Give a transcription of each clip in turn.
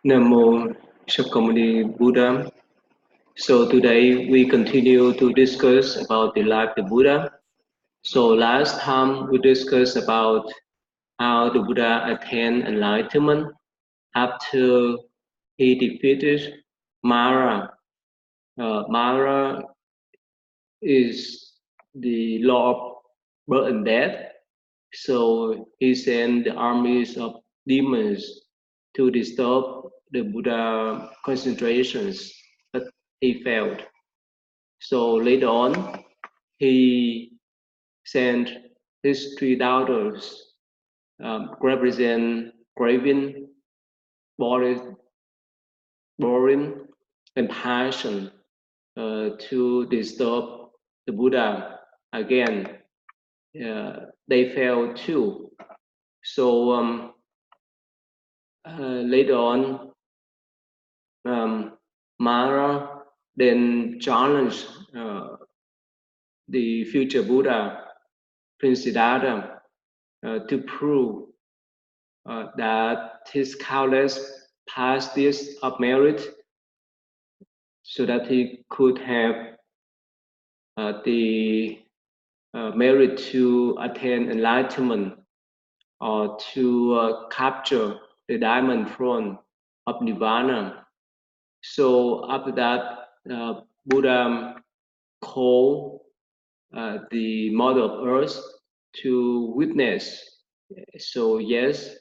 Namo Shakyamuni Buddha. So today we continue to discuss about the life of the Buddha. So last time we discussed about how the Buddha attained enlightenment after he defeated Mara. Mara is the law of birth and death. So he sent the armies of demons to disturb the Buddha concentrations, but he failed. So later on, he sent his three daughters, represent craving, boring, and passion, to disturb the Buddha again. They failed too. So later on, Mara then challenged the future Buddha, Prince Siddhartha, to prove that his countless past years of merit, so that he could have the merit to attain enlightenment or to capture the diamond throne of Nirvana. So after that, Buddha called the Mother of Earth to witness. So yes,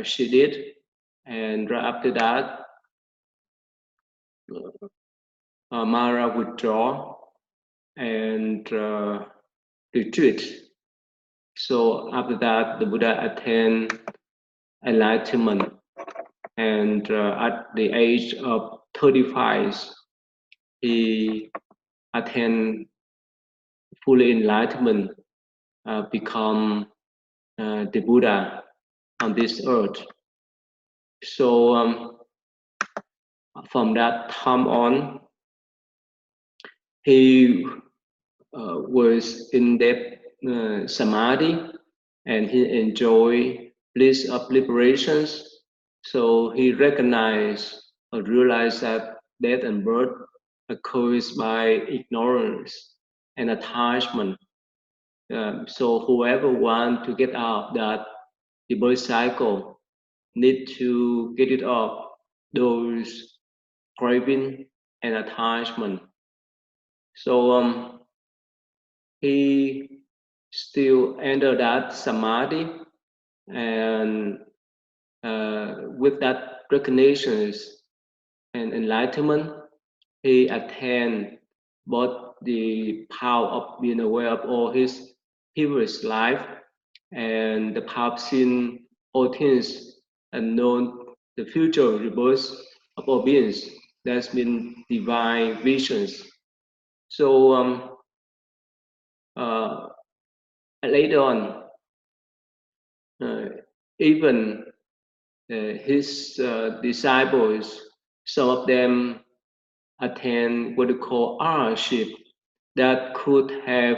she did, and right after that, Mara withdraw and retreat. So after that, the Buddha attained enlightenment, and at the age of 35, he attained fully enlightenment, become the Buddha on this earth. So from that time on, he was in that samadhi, and he enjoyed bliss of liberations. So he recognized or realized that death and birth occurs by ignorance and attachment. So whoever want to get out of that the birth cycle need to get it off those craving and attachment. So he still enter that samadhi, and with that recognitions and enlightenment, he attained both the power of being aware of all his previous life and the power of seeing all things and known the future rebirth of all beings. That's been divine visions. So uh, later on, even his disciples, some of them attain what we call arahantship, that could have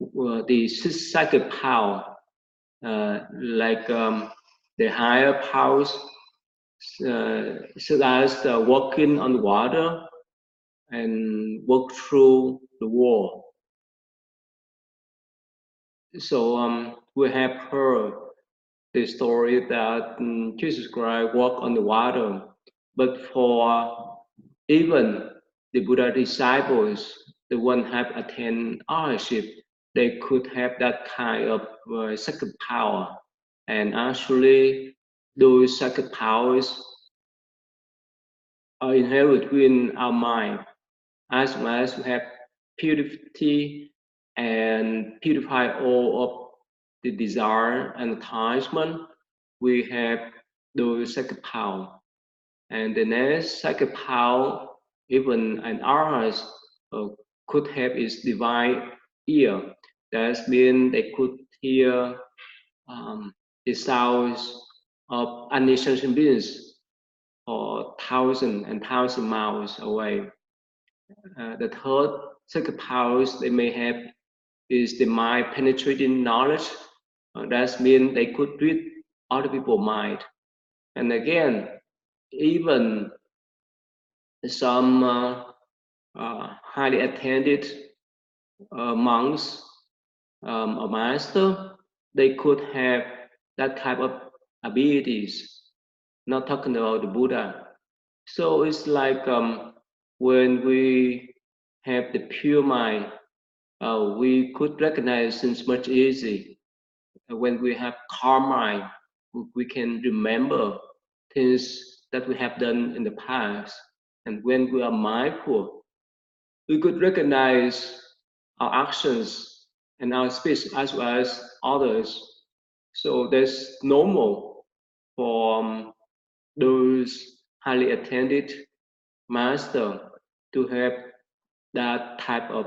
the psychic power, like the higher powers, such as walking on water and walk through the wall. So we have heard the story that Jesus Christ walked on the water, but for even the Buddha disciples, the one have attained arahantship, they could have that kind of second power. And actually, those second powers are inherent within our mind. As well as we have purity and purify all of the desire and attachment, we have those second power. And the next second power, even an arahant could have its divine ear. That means they could hear the sounds of unintelligent beings for thousand and thousand miles away. The third second powers they may have is the mind penetrating knowledge. That means they could read other people's mind. And again, even some highly attended monks or master, they could have that type of abilities. Not talking about the Buddha. So it's like when we have the pure mind, we could recognize things much easy. When we have calm mind, we can remember things that we have done in the past. And when we are mindful, we could recognize our actions and our speech as well as others. So that's normal for those highly attended master to have that type of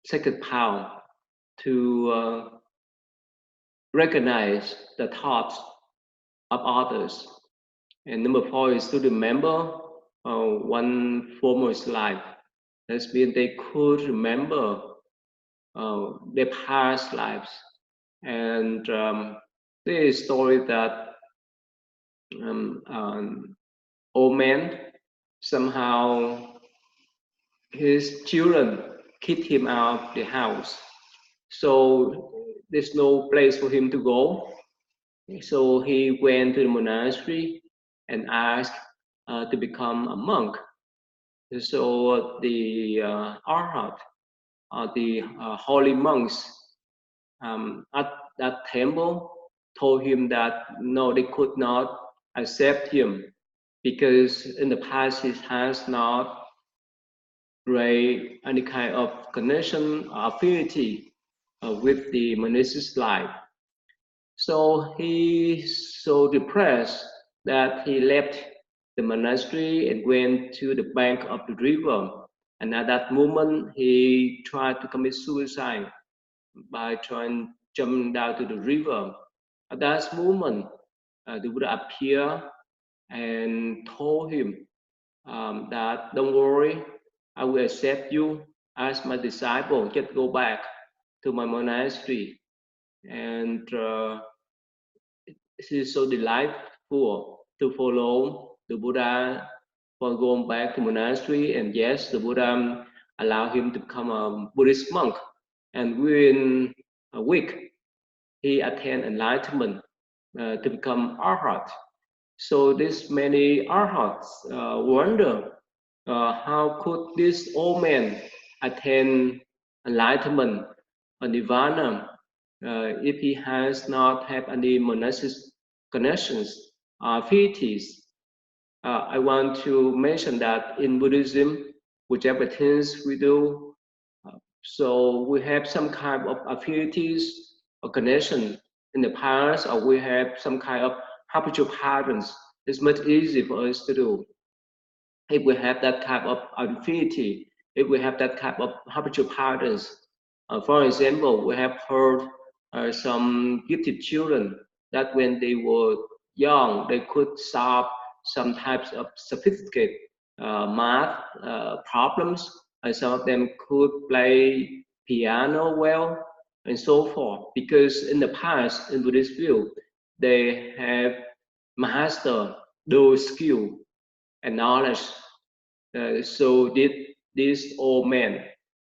second power to recognize the thoughts of others. And number four is to remember one former life. That means they could remember their past lives. And there is a story that old man somehow his children kicked him out of the house. So there's no place for him to go. So he went to the monastery and asked to become a monk. So the arhat, the holy monks at that temple told him that no, they could not accept him because in the past he has not create any kind of connection or affinity with the monastic life. So he's so depressed that he left the monastery and went to the bank of the river. And at that moment, he tried to commit suicide by trying to jump down to the river. At that moment, the Buddha appeared and told him that don't worry, I will accept you as my disciple. Just go back to my monastery. And he is so delightful to follow the Buddha for going back to monastery. And yes, the Buddha allowed him to become a Buddhist monk. And within a week, he attained enlightenment to become arhat. So this many arhats wonder how could this old man attain enlightenment or nirvana if he has not have any monastic connections, affinities. I want to mention that in Buddhism, whichever things we do, so we have some kind of affinities or connection in the past, or we have some kind of habitual patterns. It's much easier for us to do. If we have that type of affinity, if we have that type of habitual patterns, for example, we have heard some gifted children that when they were young, they could solve some types of sophisticated math problems, and some of them could play piano well, and so forth. Because in the past, in Buddhist view, they have mastered those skills and knowledge. So did this old man.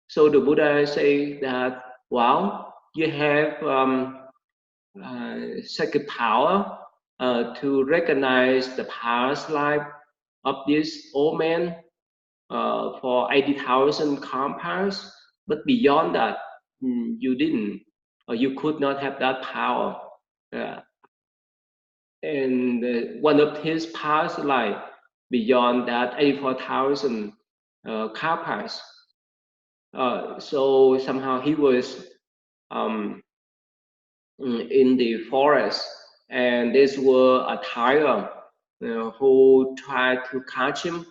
So the Buddha say that, wow, you have such a power to recognize the past life of this old man for 80,000 compounds, but beyond that, you didn't, or you could not have that power. Uh, and one of his past life beyond that 84,000 compounds. So somehow he was um, in the forest, and this were a tiger who tried to catch him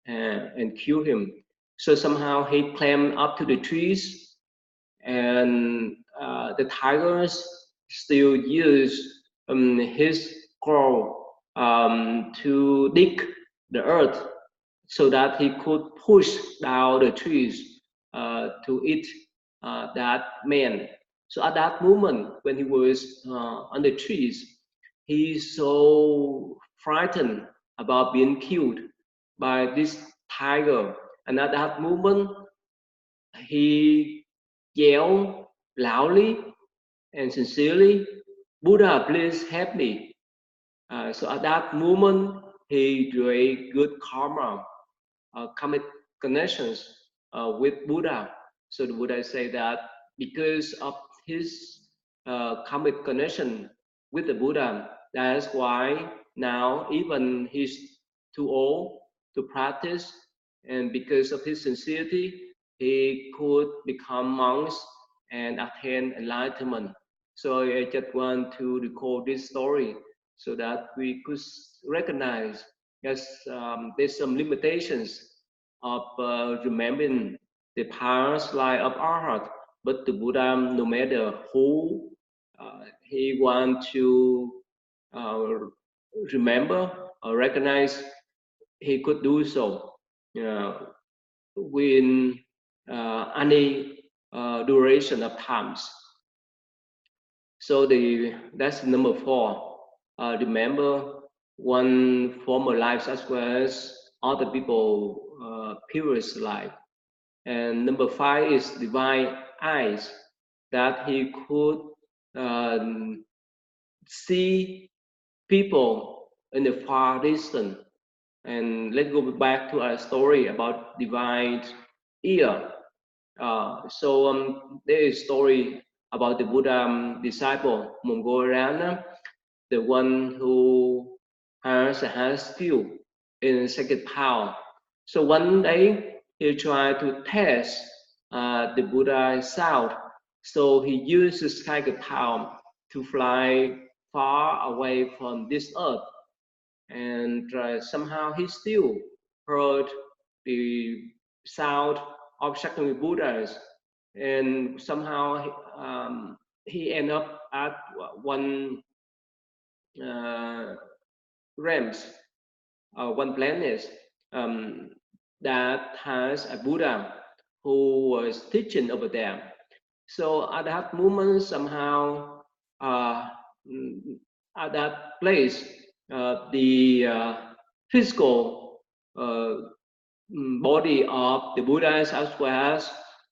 and kill him. So somehow he climbed up to the trees, and the tigers still use his claw to dig the earth so that he could push down the trees to eat that man. So at that moment, when he was on the trees, he's so frightened about being killed by this tiger. And at that moment, he yelled loudly and sincerely, "Buddha, please help me." So at that moment, he drew good karma, karmic connections with Buddha. So the Buddha say that because of his karmic connection with the Buddha, that's why now even he's too old to practice, and because of his sincerity, he could become monks and attain enlightenment. So I just want to recall this story so that we could recognize yes, there's some limitations of remembering the past life of our heart. But the Buddha, no matter who he want to uh, remember or recognize, he could do so within any duration of times. So that's number four. Remember one former lives as well as other people previous life. And number five is divine eyes that he could see people in the far distance. And let's go back to our story about divine ear. There is a story about the Buddha disciple Mongoliana, the one who has a high skill in sacred power. So one day he tried to test the Buddha's sound. So he used his sacred power to fly far away from this earth, and somehow he still heard the sound of Shakyamuni Buddhas, and somehow he ended up at one uh, realms, one planet um, that has a Buddha who was teaching over there. So at that moment, somehow, uh, mm, at that place, the physical body of the Buddhas as well as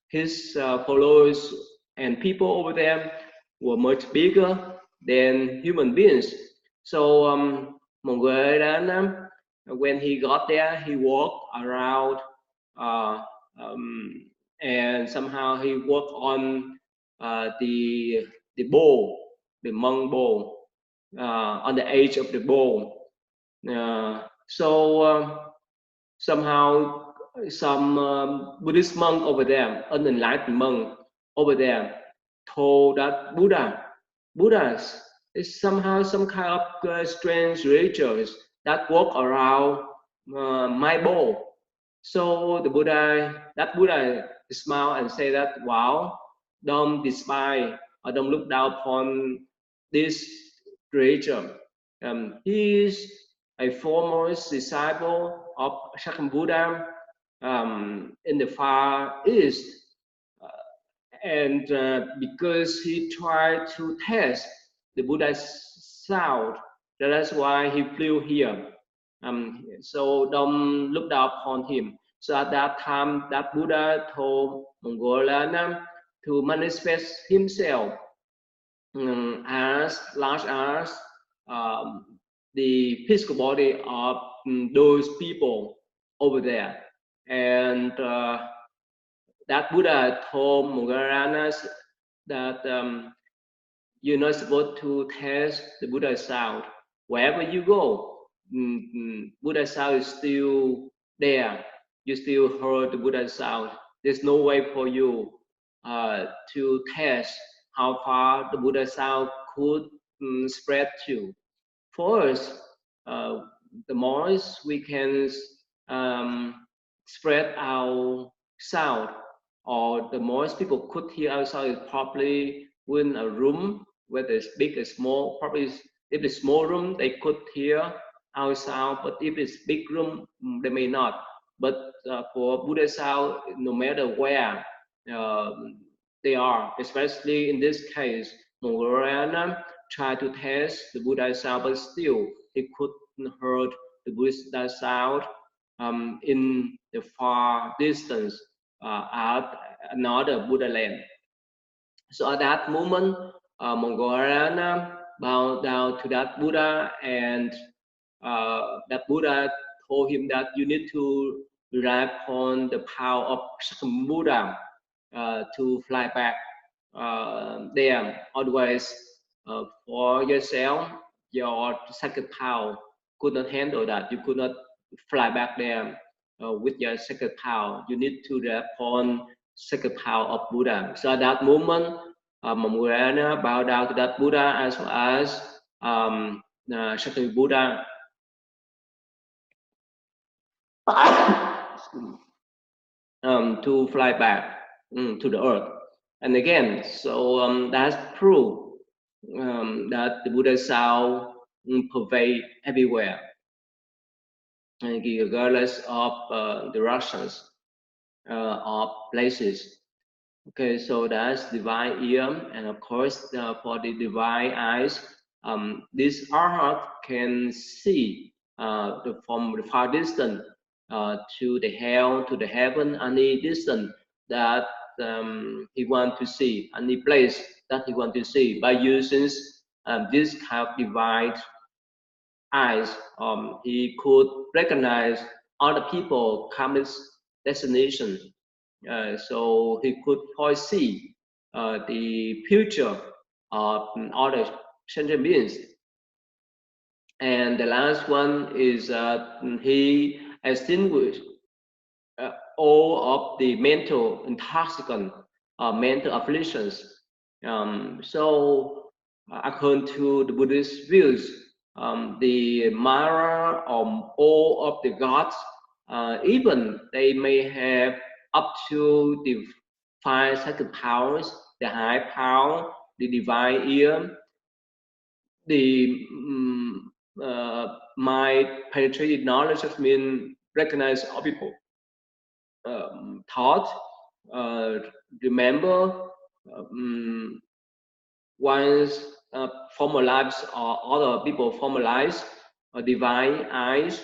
his followers and people over there were much bigger than human beings. So Mongolian, when he got there, he walked around uh, um, and somehow he worked on the bowl, the monk bowl, on the edge of the bowl. Somehow some Buddhist monk over there, an enlightened monk over there, told that Buddhas is somehow some kind of strange creatures that walk around my bowl. So that Buddha smiled and said that, wow, don't despise or don't look down upon this creature. He is a foremost disciple of Shakyamuni Buddha in the Far East, and because he tried to test the Buddha's sound, that's why he flew here. So don't look down upon him. So at that time, that Buddha told Mongolian to manifest himself as large as um, the physical body of those people over there. And that Buddha told Mogaranas that you're not supposed to test the Buddha sound. Wherever you go, Buddha sound is still there. You still heard the Buddha sound. There's no way for you to test how far the Buddha sound could spread to. For us, uh, the more we can um, spread our sound, or the more people could hear our sound, is probably within a room, whether it's big or small. Probably if it's small room, they could hear our sound, but if it's big room, they may not. But for Buddha sound, no matter where, uh, they are, especially in this case, Mongolian tried to test the Buddha sound, but still he couldn't heard the Buddha sound in the far distance at another Buddha land. So at that moment, Mongolian bowed down to that Buddha, and that Buddha told him that you need to rely upon the power of Buddha to fly back there. Otherwise, for yourself, your second power could not handle that. You could not fly back there with your second power. You need to rely upon second power of Buddha. So at that moment, Mamurana bowed down to that Buddha as well as Shakti Buddha to fly back to the earth. And again, so that's proof that the Buddha sound pervade everywhere, regardless of directions of places. Okay, so that's divine ear, and of course, for the divine eyes, this arhat can see from the far distance to the hell, to the heaven, any distance that he want to see, any place that he want to see, by using this kind of divine eyes. He could recognize other people coming destination, so he could foresee the future of other sentient beings. And the last one is he extinguished all of the mental intoxicant, mental afflictions. So according to the Buddhist views, the Mara or all of the gods, even they may have up to the five sacred powers, the high power, the divine ear, the my penetrated knowledge of mean recognize all people thought, remember one's former lives or other people former lives, divine eyes.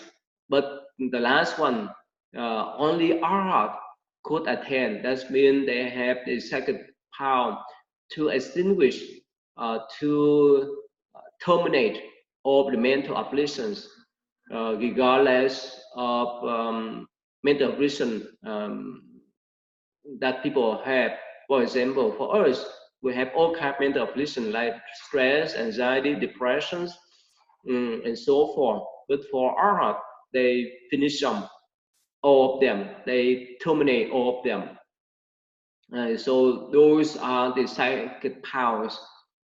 But the last one, only art could attain. That means they have the second power to extinguish, to terminate all the mental afflictions, regardless of mental affliction that people have. For example, for us, we have all kinds of mental affliction like stress, anxiety, depressions, and so forth. But for Arhat, they finish them, all of them. They terminate all of them. So those are the psychic powers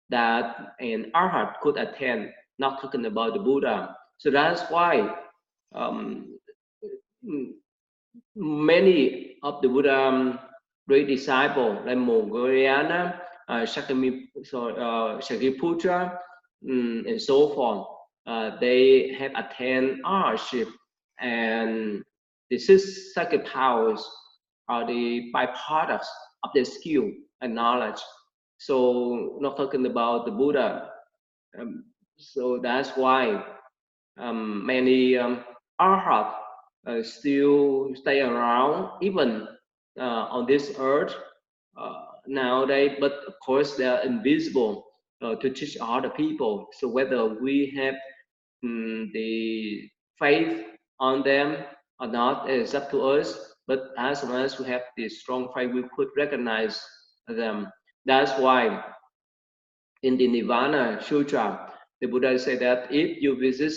that an Arhat could attain. Not talking about the Buddha. So that's why um, many of the Buddha great disciples like Mongoliana, Shaktiputra, and so forth, they have attained arhatship, and the six sacred powers are the byproducts of their skill and knowledge. So, not talking about the Buddha. So that's why many arhat still stay around even on this earth nowadays, but of course they are invisible to teach other people. So whether we have the faith on them or not is up to us, but as long as we have the strong faith, we could recognize them. That's why in the Nirvana Sutra, the Buddha said that if you visit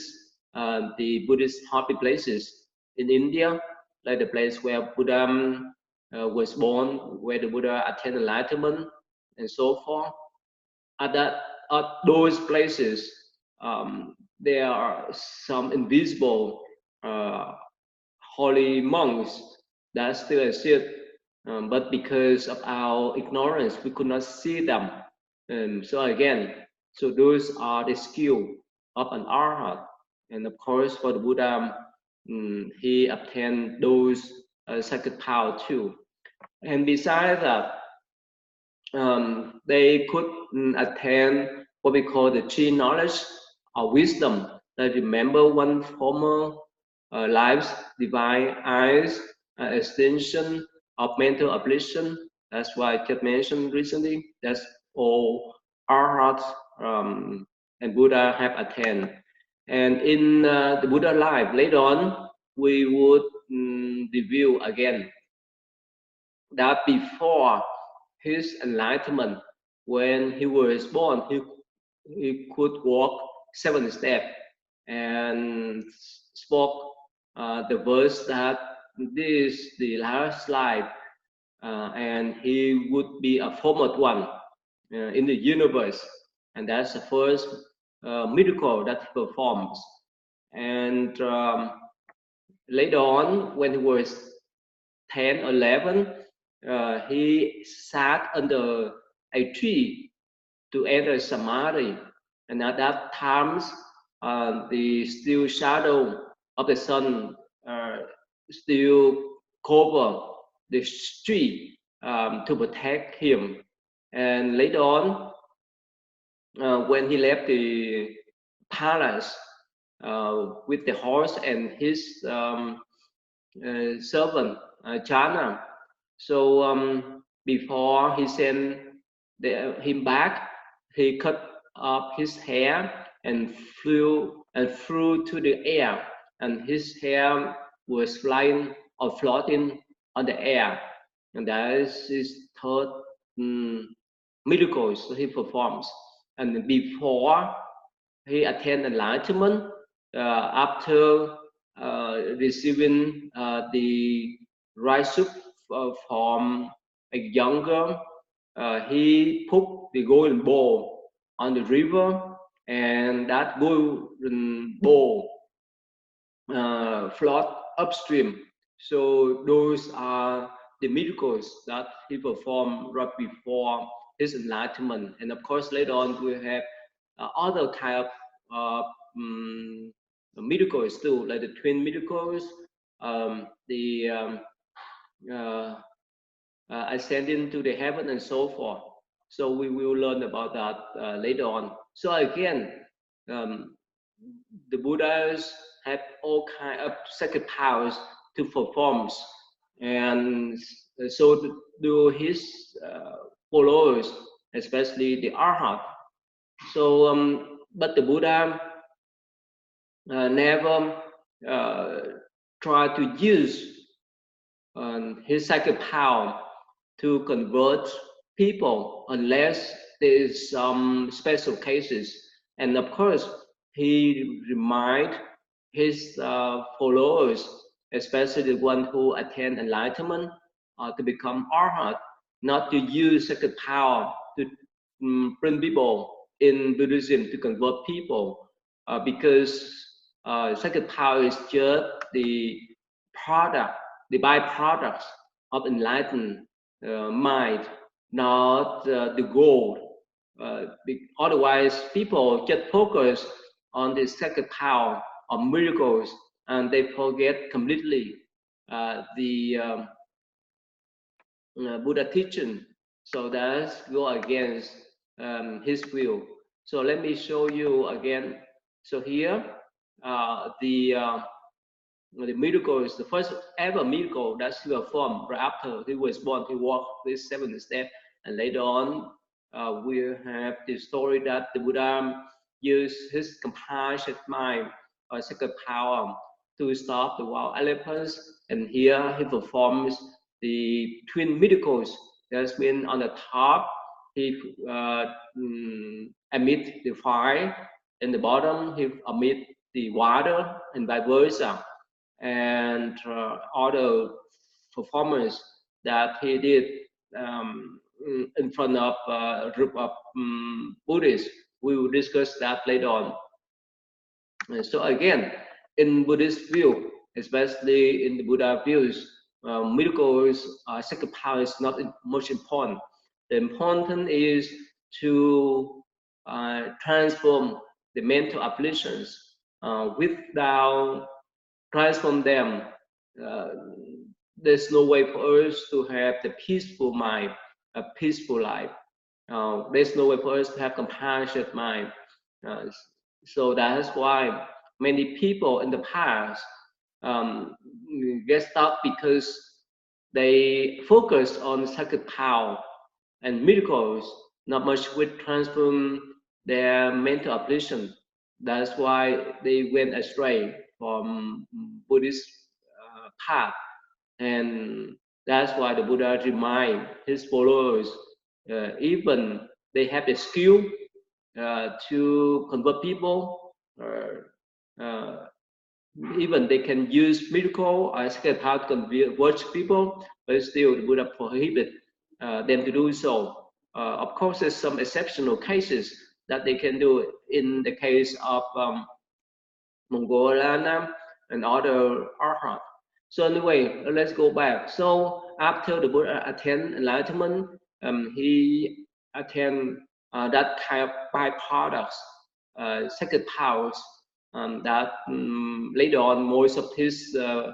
the Buddhist happy places in India, like the place where Buddha was born, where the Buddha attained enlightenment, and so forth, at those places, there are some invisible holy monks that still exist, but because of our ignorance, we could not see them. So again, so those are the skill of an arhat, and of course for the Buddha, he obtained those sacred power too. And besides that, they could attain what we call the tree knowledge or wisdom. They remember one former lives, divine eyes, extension of mental ablution. That's why I just mentioned recently. That's all Arhat and Buddha have attained. And in the Buddha life, later on, we would review again that before his enlightenment, when he was born, he could walk 7 steps and spoke the verse that this is the last life, and he would be a foremost one in the universe, and that's the first miracle that he performs. And later on, when he was 10 or 11, he sat under a tree to enter samadhi. And at that time, the still shadow of the sun still cover the tree to protect him. And later on, when he left the palace with the horse and his servant Chana. So before he sent him back, he cut off his hair and flew to the air, and his hair was flying or floating on the air, and that is his third miracles he performs. And before he attained enlightenment, after receiving the right soup from a younger, he put the golden ball on the river, and that golden ball float upstream. So those are the miracles that he performed right before his enlightenment. And of course, later on we have other kind of miracles too, like the twin miracles, the ascending to the heaven and so forth. So we will learn about that later on. So again, the Buddhas have all kind of sacred powers to perform, and so do his followers, especially the Arhat. So, but the Buddha never tried to use his sacred power to convert people unless there is some special cases. And of course, he remind his followers, especially the one who attain enlightenment, to become arhat, not to use sacred power to bring people in Buddhism to convert people, because sacred power is just the product, the byproducts of enlightened mind, not the goal. Otherwise, people just focus on the sacred power of miracles, and they forget completely the Buddha teaching. So that's go against his will. So let me show you again. So here, the miracle is the first ever miracle that he performed right after he was born. He walked this 7 step, and later on, we have the story that the Buddha used his compassionate mind or sacred power to stop the wild elephants. And here he performs the twin miracles. That's been on the top, he emit the fire, in the bottom he emit the water, and vice versa. And other performance that he did in front of a group of Buddhists. We will discuss that later on. And so again, in Buddhist view, especially in the Buddha views, miracles, sacred power is not most important. The important is to transform the mental afflictions. Without transform them, there's no way for us to have the peaceful mind, a peaceful life. There's no way for us to have compassionate mind. Uh, so that's why many people in the past um, get stuck because they focus on sacred power and miracles, not much with transform their mental affliction. That's why they went astray from Buddhist path, and that's why the Buddha remind his followers, even they have the skill to convert people, uh, even they can use miracle as a power to convert people, but still the Buddha prohibit them to do so. Of course, there's some exceptional cases that they can do in the case of Mongolian and other arhat. So anyway, let's go back. So after the Buddha attained enlightenment, he attained that kind of byproducts, sacred powers that later on most of his uh,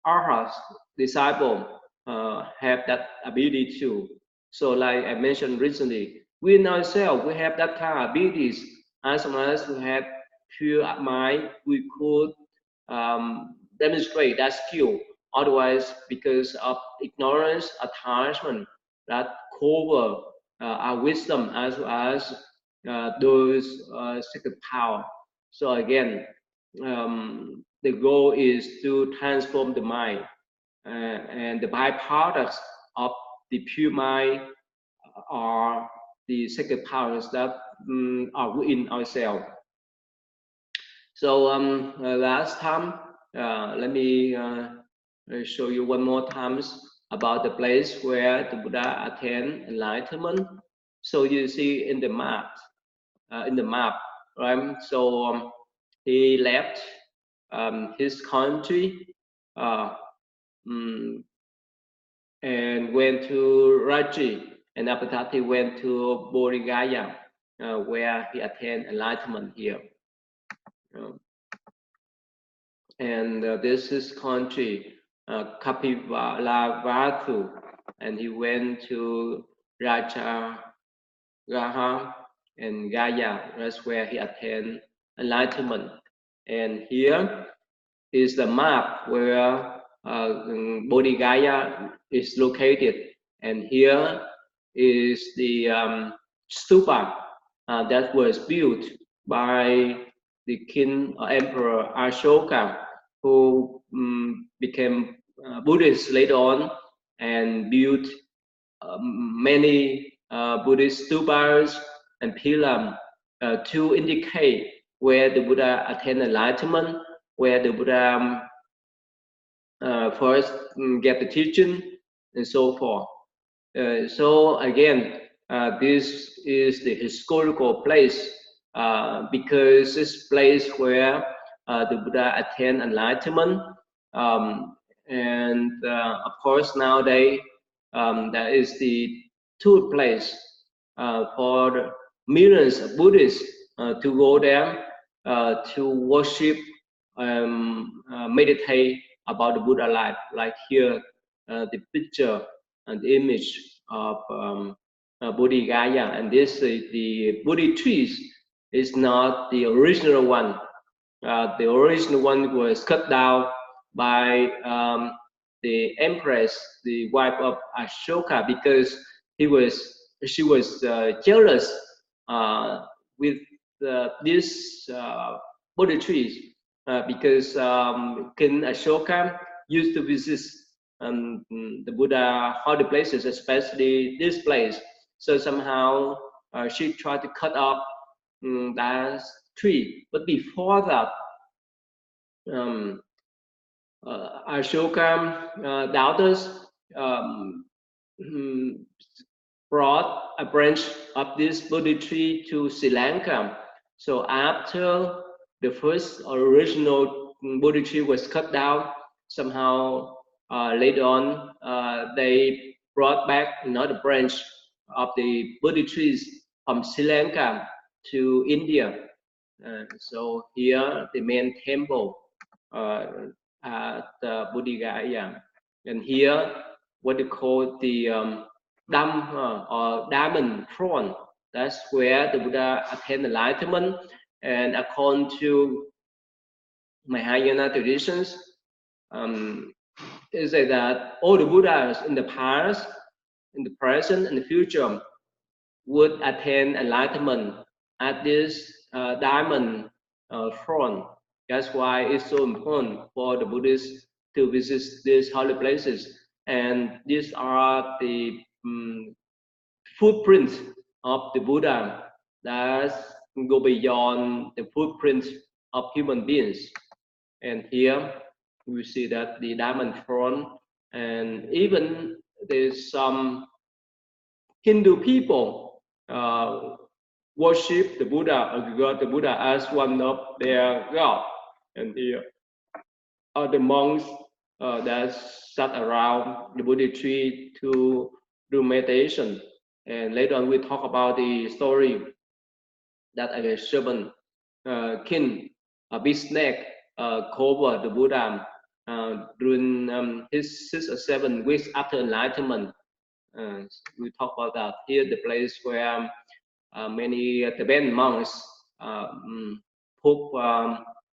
arhats disciple have that ability too. So like I mentioned recently, we in ourselves we have that kind of abilities. As long as we have pure mind, we could demonstrate that skill. Otherwise, because of ignorance, attachment, that cover our wisdom as well as those sacred power. So again, the goal is to transform the mind, and the byproducts of the pure mind are the sacred powers that are within ourselves. So last time, let me show you one more times about the place where the Buddha attained enlightenment. So you see in the map, right? So he left his country uh, um, and went to Raji, and after that he went to Bodhigaya, where he attained enlightenment here. Uh, and this is country Kapilavatthu, and he went to Raja Gaha and Gaya. That's where he attained enlightenment. And here is the map where Bodhigaya is located, and here is the stupa that was built by the king or emperor Ashoka, who became Buddhist later on and built many Buddhist stupas and pillars to indicate where the Buddha attained enlightenment, where the Buddha first get the teaching, and so forth. So again, this is the historical place because this place where the Buddha attained enlightenment, um, and of course nowadays that is the tour place for the millions of Buddhists to go there to worship, meditate about the Buddha life. Like here, the picture and the image of Bodhigaya, and this the Bodhi trees is not the original one. The original one was cut down by the empress, the wife of Ashoka, because she was jealous with this Bodhi trees because King Ashoka used to visit the Buddha holy places, especially this place. So somehow she tried to cut off that tree. But before that, um, Ashoka daughters um, mm, brought a branch of this Bodhi tree to Sri Lanka. So after the first original Bodhi tree was cut down, somehow later on they brought back another branch of the Bodhi trees from Sri Lanka to India. So here the main temple uh, at Bodhigaya, and here what they call the or diamond throne. That's where the Buddha attained enlightenment. And according to Mahayana traditions, it says that all the Buddhas in the past, in the present, and the future would attain enlightenment at this diamond throne. That's why it's so important for the Buddhists to visit these holy places. And these are the footprints of the Buddha that go beyond the footprints of human beings. And here we see that the diamond throne, and even there's some Hindu people worship the Buddha or regard the Buddha as one of their god. And here are the monks that sat around the Buddha tree to do meditation. And later on, we talk about the story that a servant king, a big snake, covered the Buddha during his 6 or 7 weeks after enlightenment. We talk about that here, the place where many Tibetan monks put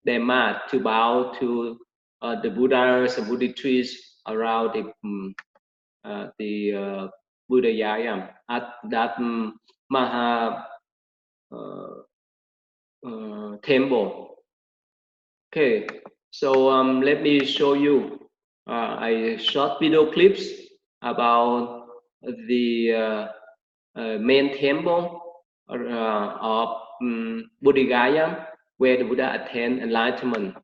their mat to bow to the Buddhas and Buddha trees around the Buddha Yaya at that Maha temple. Okay, so let me show you a short video clips about the main temple of Buddha Gaya, where the Buddha attained enlightenment.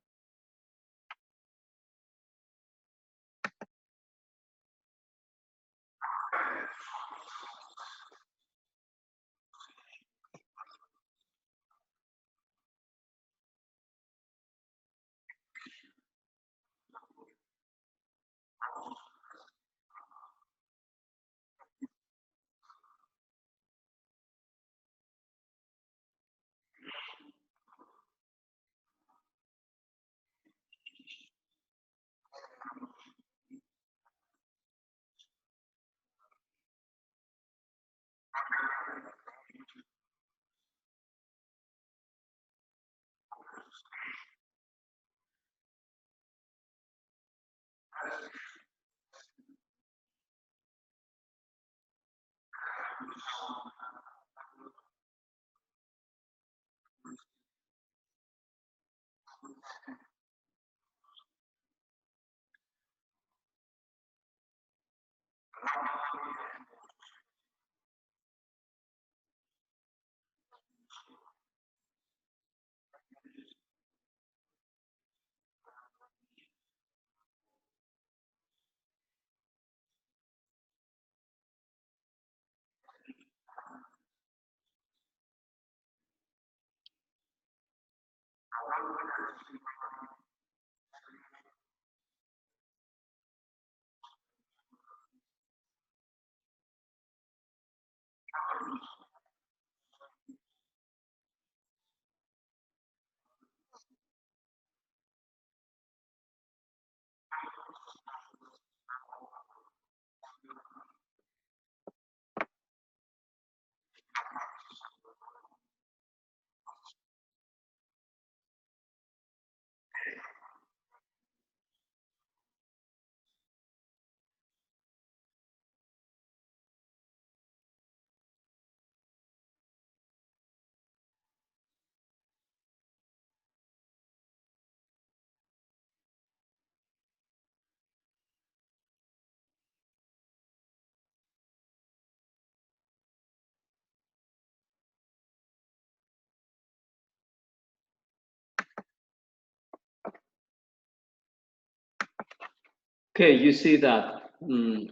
Okay, you see that.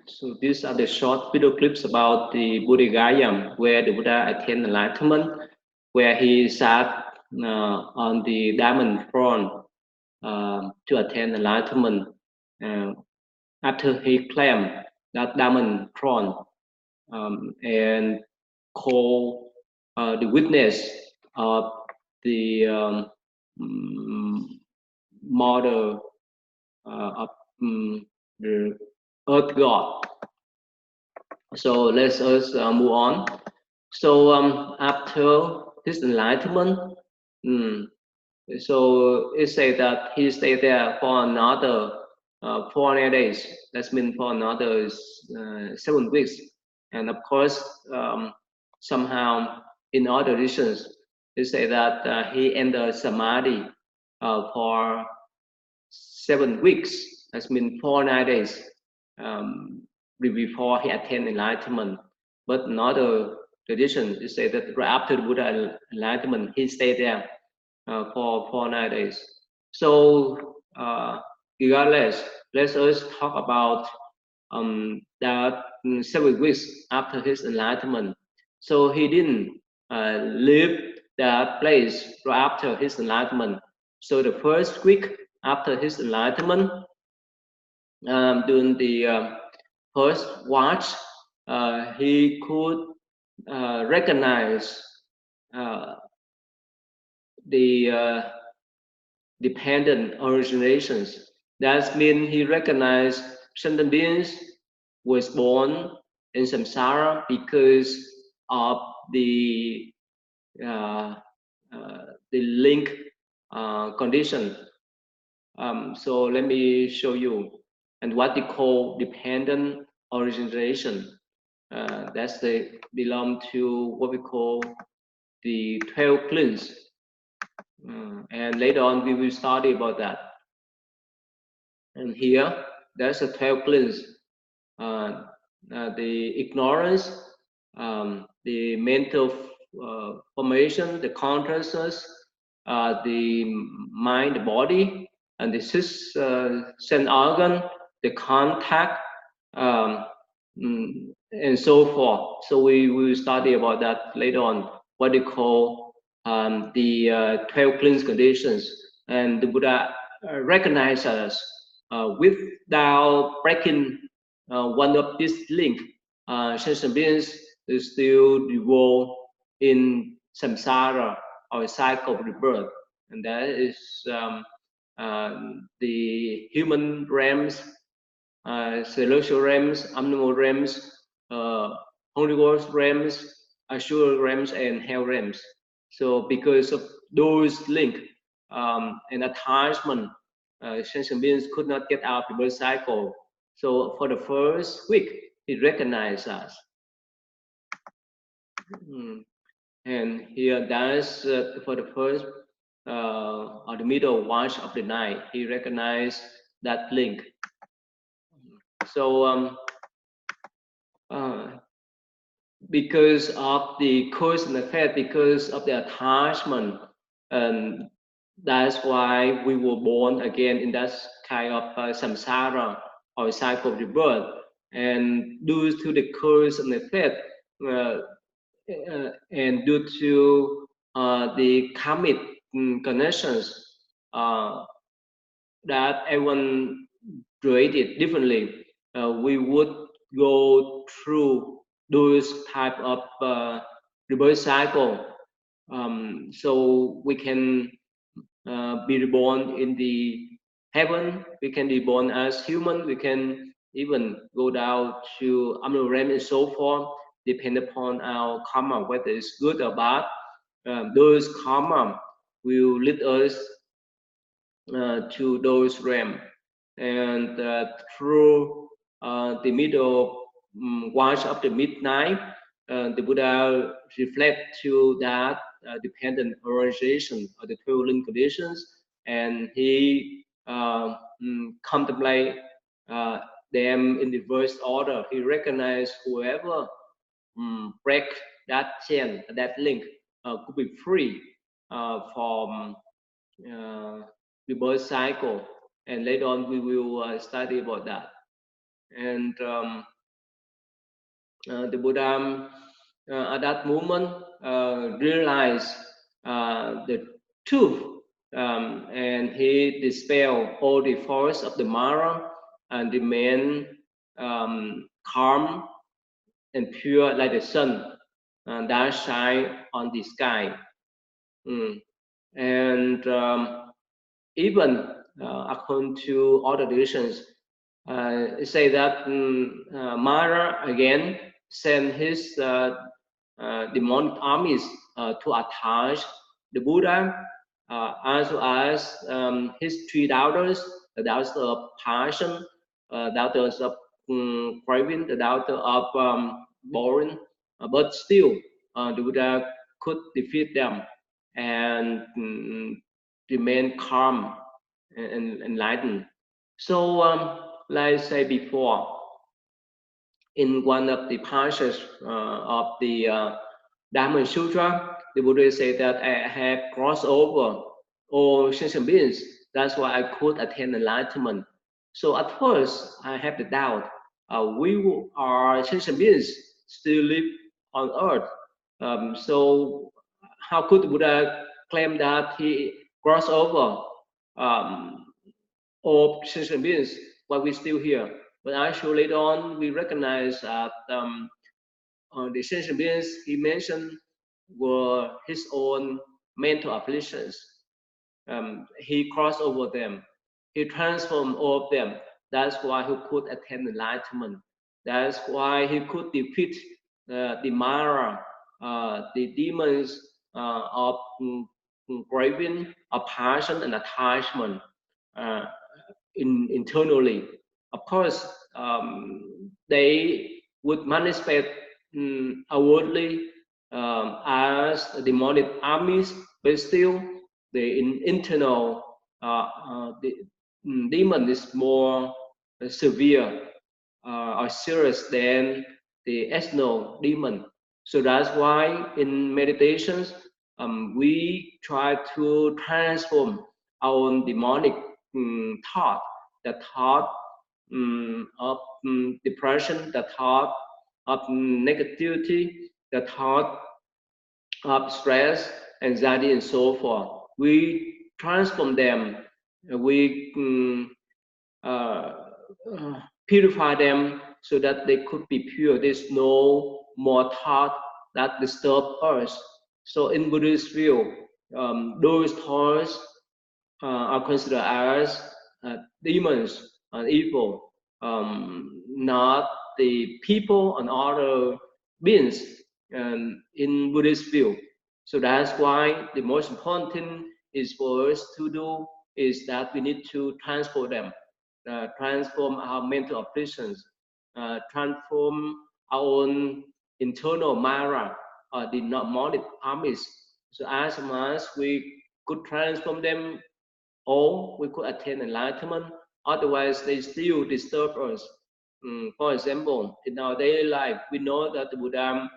So these are the short video clips about the Buddha Gaya, where the Buddha attained enlightenment, where he sat on the diamond throne to attain enlightenment. After he claimed that diamond throne and called the witness of the mother of the earth god. So let us move on. So after his enlightenment, mm, so it said that he stayed there for another 4 days. That means for another 7 weeks. And of course, somehow in other traditions, they say that he entered samadhi for 7 weeks. That means 4 days before he attained enlightenment. But another tradition is say that right after the Buddha enlightenment, he stayed there for 4 days. So regardless, let us talk about that 7 weeks after his enlightenment. So he didn't leave that place right after his enlightenment. So the first week after his enlightenment, during the first watch, he could recognize uh, the dependent originations. That means he recognized sentient beings was born in samsara because of uh, the link condition. So let me show you, and what they call dependent origination. That's the belong to what we call the 12 cleans. And later on we will study about that. And here there's a 12 cleans. The ignorance, the mental formation, the consciousness, the mind, the body, and the sense organ, the contact, um, and so forth. So we will study about that later on, what they call the 12 cleanse conditions. And the Buddha recognizes us without breaking one of these link. Sentient beings is still involved in samsara, or cycle of rebirth, and that is the human realms, celestial realms, animal realms, Holy Ghost realms, Ashura realms, and hell realms. So because of those link and attachment, sentient beings could not get out of the birth cycle. So for the first week, he recognized us. And here that's for the first or the middle watch of the night, he recognized that link. So because of the cause and effect, because of the attachment, and that's why we were born again in that kind of samsara, or cycle of rebirth. And due to the cause and effect, and due to the karmic connections that everyone created differently, we would go through those type of rebirth cycle. So we can be reborn in the heaven, we can be born as human, we can even go down to animal realm and so forth, depend upon our karma, whether it's good or bad. Those karma will lead us to those realms. And through the middle watch of the midnight, the Buddha reflect to that dependent organization, or the 12 link conditions, and he contemplate them in the reverse order. He recognized whoever break that chain, that link, could be free from the birth cycle. And later on we will study about that. And the Buddha at that moment realized the truth, and he dispelled all the force of the Mara and remained calm and pure like the sun that shine on the sky. And even according to other traditions, say that Mara again sent his demonic armies to attack the Buddha, as well as his three daughters, the daughters of passion, daughters of craving, the daughter of boring, but still the Buddha could defeat them and remain calm and enlightened. So, like I said before, in one of the passages of the Dhamma Sutra, the Buddha said that I have crossed over all sentient beings. That's why I could attain enlightenment. So at first, I have the doubt. We are sentient beings, still live on earth. So how could the Buddha claim that he crossed over um, all sentient beings while we still here? But actually later on, we recognize that the sentient beings he mentioned were his own mental afflictions. He crossed over them. He transformed all of them. That's why he could attain enlightenment. That's why he could defeat the Mara, the demons of craving, of passion, and attachment uh, internally. Of course, they would manifest outwardly as demonic armies, but still the internal the demon is more severe or serious than the external demon. So that's why in meditations we try to transform our own demonic thought, the thought of depression, the thought of negativity, the thought of stress, anxiety, and so forth. We transform them. We uh, purify them so that they could be pure. There's no more thought that disturb us. So in Buddhist view, those thoughts are considered as demons and evil, not the people and other beings in Buddhist view. So that's why the most important thing is for us to do is that we need to transform them, transform our mental operations, transform our own internal Mara, the demonic armies. So as much as we could transform them all, we could attain enlightenment. Otherwise, they still disturb us. For example, in our daily life, we know that the Buddha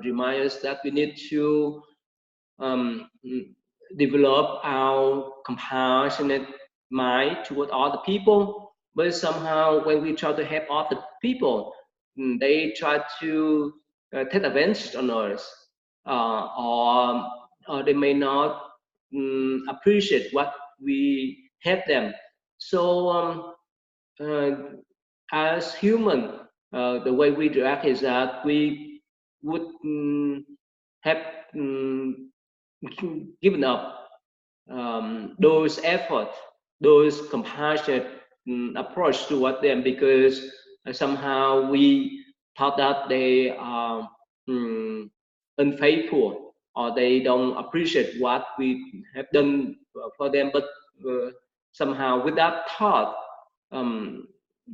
reminds us that we need to um, develop our compassionate mind toward other people. But somehow, when we try to help other people, they try to take advantage on us, or they may not appreciate what we help them. So, uh, as human, the way we react is that we would have given up those efforts, those compassionate approach toward them because somehow we thought that they are unfaithful or they don't appreciate what we have done for them. But somehow with that thought,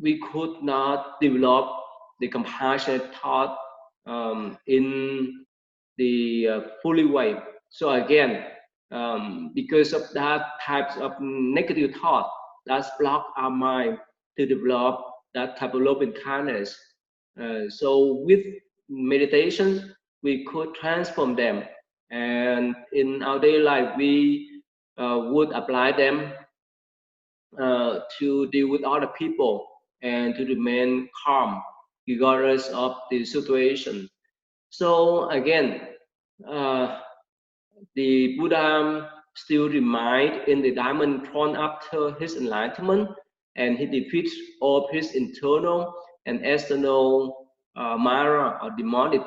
we could not develop the compassionate thought in the fully way. So again, because of that types of negative thought, that's block our mind to develop that type of loving kindness. So with meditation, we could transform them, and in our daily life, we would apply them to deal with other people and to remain calm regardless of the situation. So again, uh, the Buddha still remained in the diamond throne after his enlightenment, and he defeats all his internal and external Mara or demonic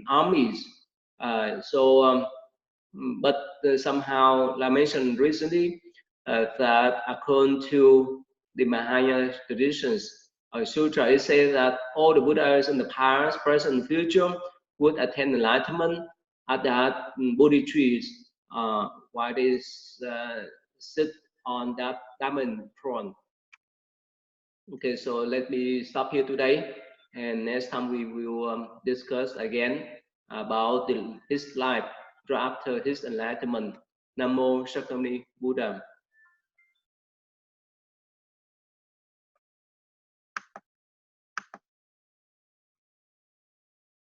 armies. But somehow, like I mentioned recently, that according to the Mahayana traditions, sutra, it says that all the Buddhas in the past, present, and future would attain enlightenment at that Bodhi trees, while they sit on that diamond throne. Okay, so let me stop here today, and next time we will discuss again about his life after his enlightenment. Namo Sakyamuni Buddha.